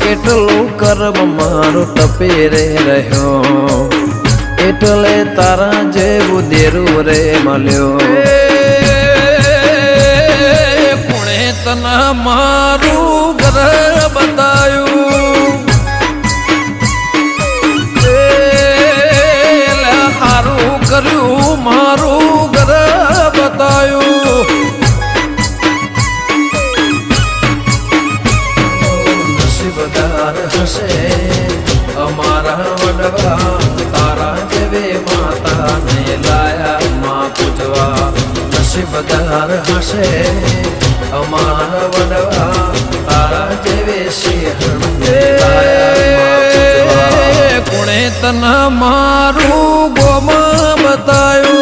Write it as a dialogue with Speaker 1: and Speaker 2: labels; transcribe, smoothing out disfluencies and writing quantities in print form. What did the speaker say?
Speaker 1: કેટલું કર્મ મારું ટપી રે રહ્યો એટલે તારા જેવું દેરું રે મળ્યો કોણે તને મારું ઘર બતાયું હારું કર્યું મારું ઘર બતાયું નસીબદાર હશે અમારા વડવા તારા જેવે માતાને લાયા માં પૂજવા નસીબદાર હશે અમારા વડવા તારા જેવે સિંહણને લાયા માં પૂજવા કોણે તને મારું ગોમાં બતાયું